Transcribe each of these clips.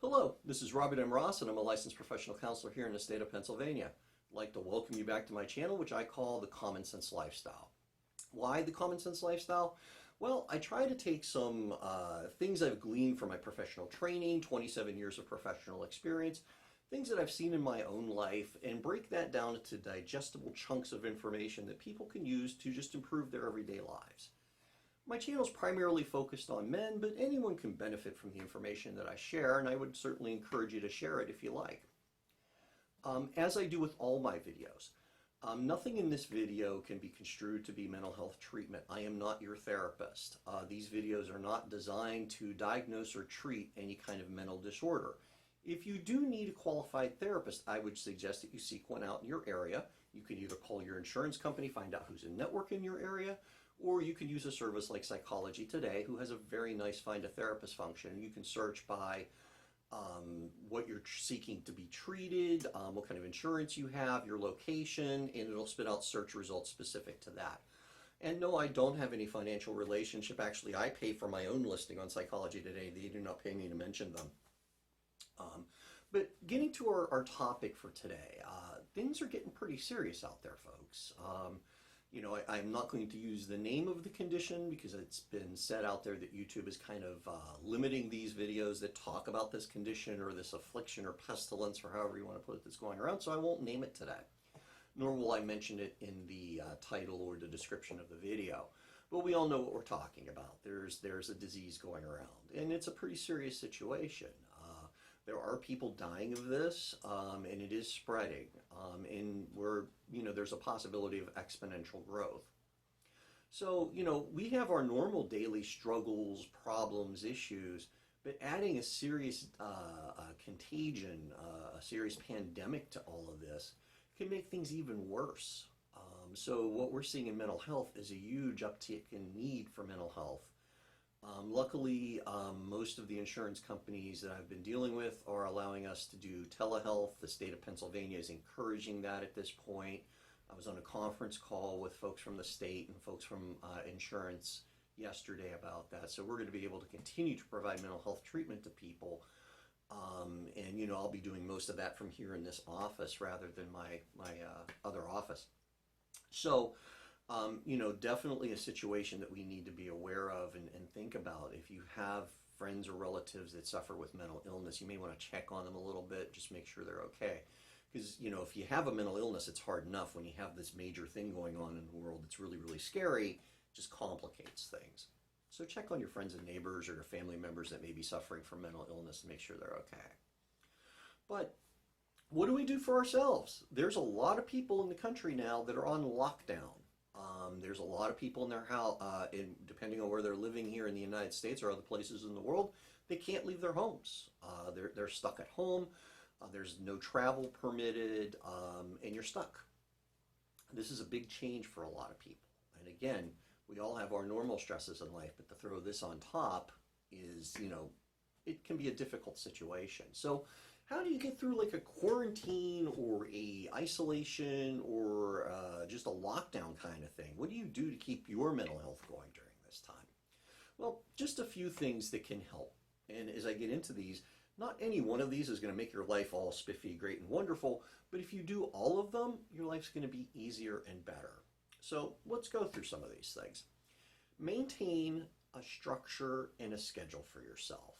Hello, this is Robert M. Ross, and I'm a licensed professional counselor here in the state of Pennsylvania. I'd like to welcome you back to my channel, which I call the Common Sense Lifestyle. Why the Common Sense Lifestyle? Well, I try to take some things I've gleaned from my professional training, 27 years of professional experience, things that I've seen in my own life, and break that down into digestible chunks of information that people can use to just improve their everyday lives. My channel is primarily focused on men, but anyone can benefit from the information that I share, and I would certainly encourage you to share it if you like. As I do with all my videos, nothing in this video can be construed to be mental health treatment. I am not your therapist. These videos are not designed to diagnose or treat any kind of mental disorder. If you do need a qualified therapist, I would suggest that you seek one out in your area. You can either call your insurance company, find out who's in network in your area, or you can use a service like Psychology Today, who has a very nice find a therapist function. You can search by what you're seeking to be treated, what kind of insurance you have, your location, and it'll spit out search results specific to that. And no, I don't have any financial relationship. Actually, I pay for my own listing on Psychology Today. They do not pay me to mention them. But getting to our topic for today, things are getting pretty serious out there, folks. I'm not going to use the name of the condition because it's been said out there that YouTube is kind of limiting these videos that talk about this condition or this affliction or pestilence or however you want to put it that's going around, so I won't name it today. Nor will I mention it in the title or the description of the video. But we all know what we're talking about. There's a disease going around, and it's a pretty serious situation. There are people dying of this, and it is spreading, and there's a possibility of exponential growth. So, we have our normal daily struggles, problems, issues, but adding a serious contagion, a serious pandemic to all of this can make things even worse. So what we're seeing in mental health is a huge uptick in need for mental health. Luckily, most of the insurance companies that I've been dealing with are allowing us to do telehealth. The state of Pennsylvania is encouraging that at this point. I was on a conference call with folks from the state and folks from insurance yesterday about that. So we're going to be able to continue to provide mental health treatment to people. And I'll be doing most of that from here in this office rather than my other office. So definitely a situation that we need to be aware of and think about. If you have friends or relatives that suffer with mental illness, you may want to check on them a little bit, just make sure they're okay. Because, if you have a mental illness, it's hard enough. When you have this major thing going on in the world that's really, really scary, it just complicates things. So check on your friends and neighbors or your family members that may be suffering from mental illness and make sure they're okay. But what do we do for ourselves? There's a lot of people in the country now that are on lockdown. There's a lot of people in their house, depending on where they're living here in the United States or other places in the world, they can't leave their homes. They're stuck at home. There's no travel permitted, and you're stuck. This is a big change for a lot of people. And again, we all have our normal stresses in life, but to throw this on top is, it can be a difficult situation. So how do you get through like a quarantine or a isolation or just a lockdown kind of thing? What do you do to keep your mental health going during this time? Well, just a few things that can help. And as I get into these, not any one of these is going to make your life all spiffy, great, and wonderful, but if you do all of them, your life's going to be easier and better. So let's go through some of these things. Maintain a structure and a schedule for yourself.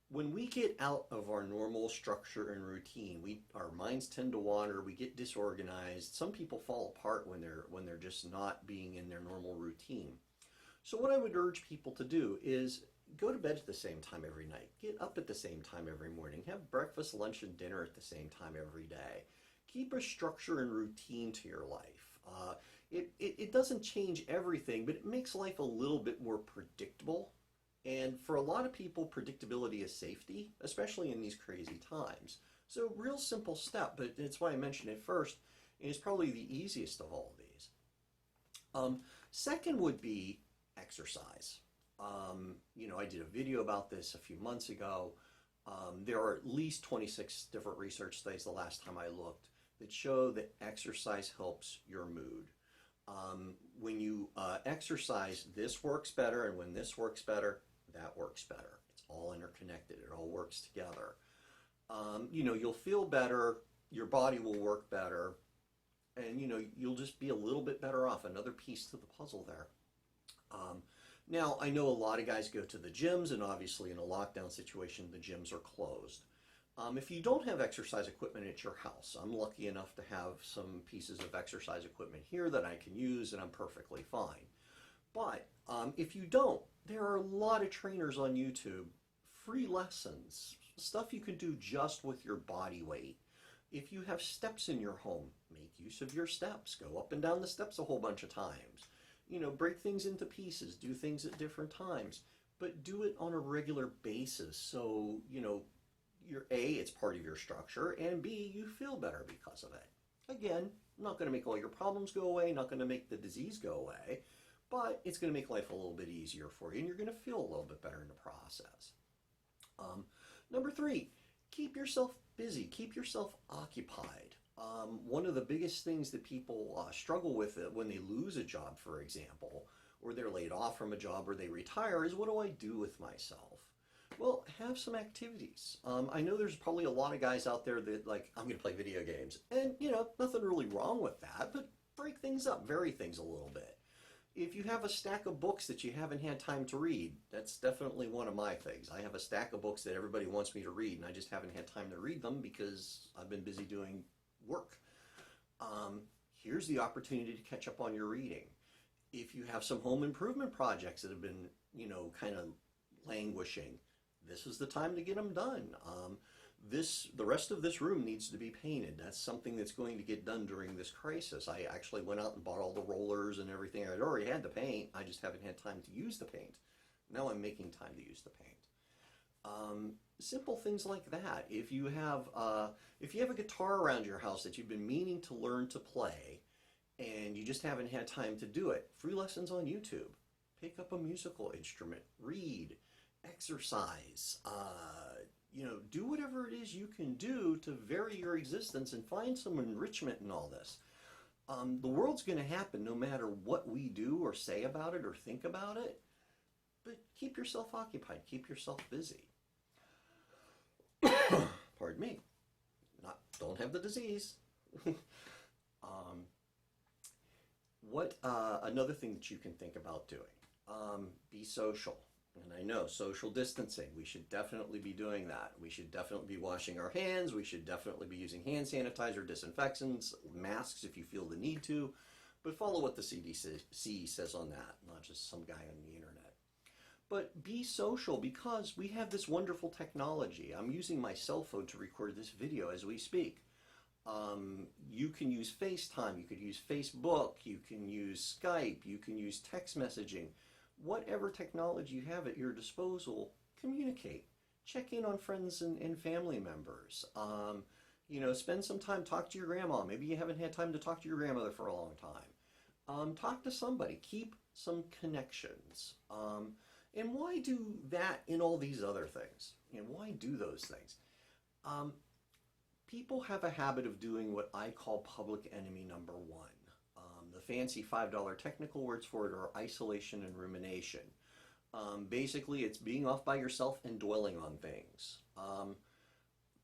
When we get out of our normal structure and routine, our minds tend to wander, we get disorganized. Some people fall apart when they're just not being in their normal routine. So what I would urge people to do is go to bed at the same time every night. Get up at the same time every morning. Have breakfast, lunch, and dinner at the same time every day. Keep a structure and routine to your life. It doesn't change everything, but it makes life a little bit more predictable. And for a lot of people, predictability is safety, especially in these crazy times. So real simple step, but it's why I mentioned it first, and it's probably the easiest of all of these. Second would be exercise. I did a video about this a few months ago. There are at least 26 different research studies the last time I looked that show that exercise helps your mood. When you exercise, this works better, and when this works better, that works better. It's It's all interconnected. It all works together. You'll feel better. Your body will work better. And, you'll just be a little bit better off. Another piece to the puzzle there. Now, I know a lot of guys go to the gyms, and obviously in a lockdown situation, the gyms are closed. If you don't have exercise equipment at your house, I'm lucky enough to have some pieces of exercise equipment here that I can use, and I'm perfectly fine. But if you don't, there are a lot of trainers on YouTube, free lessons, stuff you can do just with your body weight. If you have steps in your home, make use of your steps. Go up and down the steps a whole bunch of times. Break things into pieces, do things at different times, but do it on a regular basis. So, it's part of your structure, and B, you feel better because of it. Again, not going to make all your problems go away, not going to make the disease go away, but it's going to make life a little bit easier for you, and you're going to feel a little bit better in the process. Number 3, keep yourself busy, keep yourself occupied. One of the biggest things that people struggle with when they lose a job, for example, or they're laid off from a job or they retire is, what do I do with myself? Well, have some activities. I know there's probably a lot of guys out there that I'm going to play video games. And, nothing really wrong with that, but break things up, vary things a little bit. If you have a stack of books that you haven't had time to read, that's definitely one of my things. I have a stack of books that everybody wants me to read, and I just haven't had time to read them because I've been busy doing work. Here's the opportunity to catch up on your reading. If you have some home improvement projects that have been, kind of languishing, this is the time to get them done. The rest of this room needs to be painted. That's something that's going to get done during this crisis. I actually went out and bought all the rollers and everything. I'd already had the paint. I just haven't had time to use the paint. Now I'm making time to use the paint. Simple things like that. If you have a guitar around your house that you've been meaning to learn to play and you just haven't had time to do it, free lessons on YouTube. Pick up a musical instrument, read, exercise, do whatever it is you can do to vary your existence and find some enrichment in all this. The world's going to happen no matter what we do or say about it or think about it, but keep yourself occupied, keep yourself busy. Pardon me. Don't have the disease. Another thing that you can think about doing, be social. And I know, social distancing, we should definitely be doing that. We should definitely be washing our hands. We should definitely be using hand sanitizer, disinfectants, masks if you feel the need to. But follow what the CDC says on that, not just some guy on the internet. But be social because we have this wonderful technology. I'm using my cell phone to record this video as we speak. You can use FaceTime, you could use Facebook, you can use Skype, you can use text messaging. Whatever technology you have at your disposal, communicate. Check in on friends and family members. Spend some time, talk to your grandma. Maybe you haven't had time to talk to your grandmother for a long time. Talk to somebody. Keep some connections. And why do that in all these other things? Why do those things? People have a habit of doing what I call public enemy number 1. The fancy $5 technical words for it are isolation and rumination. Basically, it's being off by yourself and dwelling on things.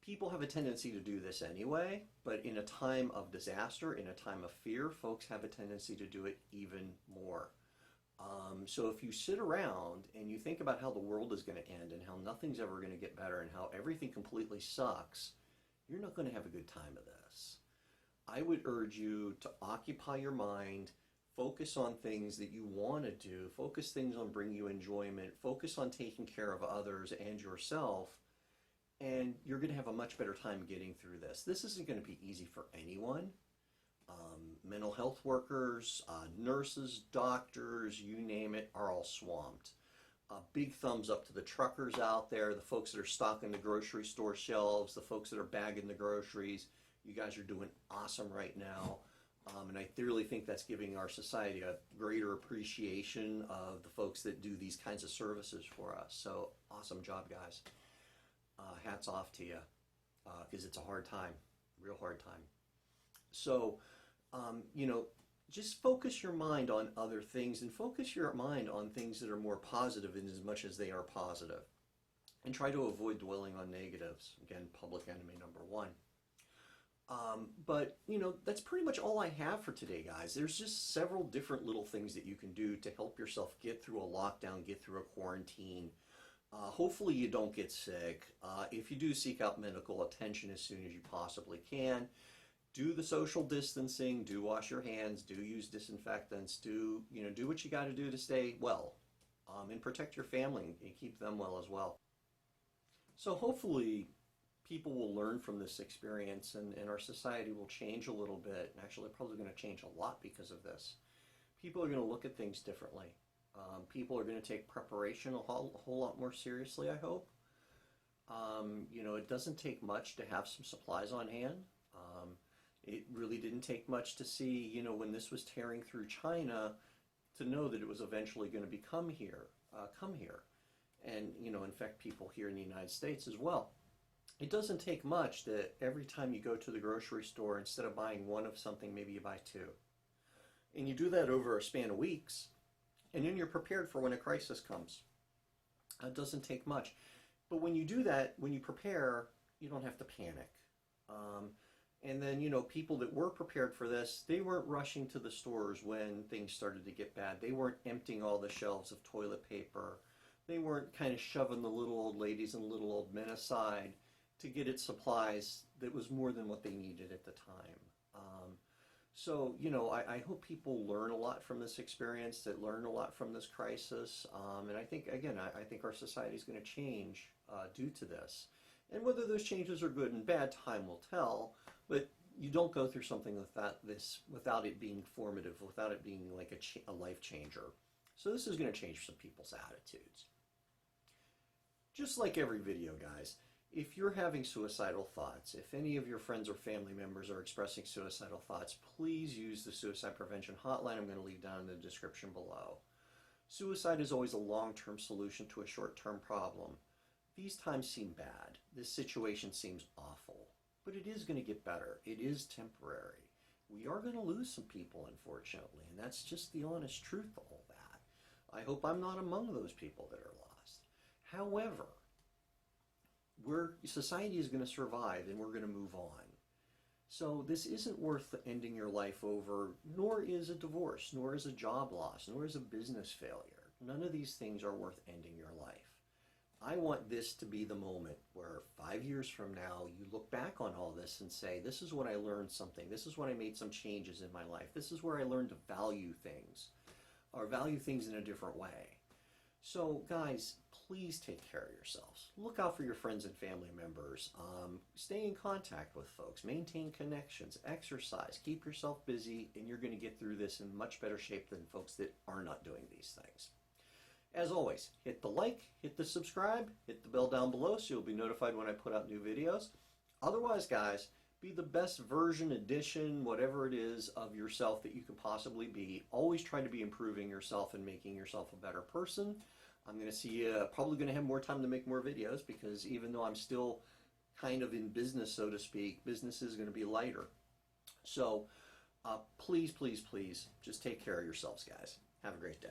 People have a tendency to do this anyway, but in a time of disaster, in a time of fear, folks have a tendency to do it even more. So if you sit around and you think about how the world is going to end and how nothing's ever going to get better and how everything completely sucks, you're not going to have a good time of this. I would urge you to occupy your mind, focus on things that you want to do, focus things on bringing you enjoyment, focus on taking care of others and yourself, and you're going to have a much better time getting through this. This isn't going to be easy for anyone. Mental health workers, nurses, doctors, you name it, are all swamped. Big thumbs up to the truckers out there, the folks that are stocking the grocery store shelves, the folks that are bagging the groceries. You guys are doing awesome right now. And I really think that's giving our society a greater appreciation of the folks that do these kinds of services for us. So awesome job, guys. Hats off to you, because it's a hard time, real hard time. So, just focus your mind on other things and focus your mind on things that are more positive in as much as they are positive. and try to avoid dwelling on negatives. Again, public enemy number one. But, that's pretty much all I have for today, guys. There's just several different little things that you can do to help yourself get through a lockdown, get through a quarantine. Hopefully you don't get sick. If you do, seek out medical attention as soon as you possibly can. Do the social distancing, do wash your hands, do use disinfectants, do what you got to do to stay well, and protect your family and keep them well as well. So hopefully people will learn from this experience, and our society will change a little bit. And actually, they're probably going to change a lot because of this. People are going to look at things differently. People are going to take preparation a whole lot more seriously, I hope. It doesn't take much to have some supplies on hand. It really didn't take much to see, when this was tearing through China, to know that it was eventually going to come here, and, infect people here in the United States as well. It doesn't take much that every time you go to the grocery store, instead of buying one of something, maybe you buy two. And you do that over a span of weeks, and then you're prepared for when a crisis comes. It doesn't take much. But when you do that, when you prepare, you don't have to panic. And then, people that were prepared for this, they weren't rushing to the stores when things started to get bad. They weren't emptying all the shelves of toilet paper. They weren't kind of shoving the little old ladies and little old men aside to get it supplies that was more than what they needed at the time. So, I hope people learn a lot from this experience, that learn a lot from this crisis. And I think, again, I think our society is going to change due to this. And whether those changes are good and bad, time will tell. But you don't go through something without it being formative, without it being like a life changer. So this is going to change some people's attitudes. Just like every video, guys, if you're having suicidal thoughts, if any of your friends or family members are expressing suicidal thoughts, please use the suicide prevention hotline I'm going to leave down in the description below. Suicide is always a long-term solution to a short-term problem. These times seem bad. This situation seems awful. But it is going to get better. It is temporary. We are going to lose some people, unfortunately, and that's just the honest truth of all that. I hope I'm not among those people that are lost. However, society is going to survive, and we're going to move on. So this isn't worth ending your life over, nor is a divorce, nor is a job loss, nor is a business failure. None of these things are worth ending your life. I want this to be the moment where 5 years from now, you look back on all this and say, this is when I learned something. This is when I made some changes in my life. This is where I learned to value things, or value things in a different way. So guys, please take care of yourselves. Look out for your friends and family members. Stay in contact with folks. Maintain connections. Exercise. Keep yourself busy, and you're going to get through this in much better shape than folks that are not doing these things. As always, hit the like, hit the subscribe, hit the bell down below so you'll be notified when I put out new videos. Otherwise, guys, be the best version, edition, whatever it is of yourself that you can possibly be. Always try to be improving yourself and making yourself a better person. I'm going to see probably going to have more time to make more videos, because even though I'm still kind of in business, so to speak, business is going to be lighter. So please, please, please, just take care of yourselves, guys. Have a great day.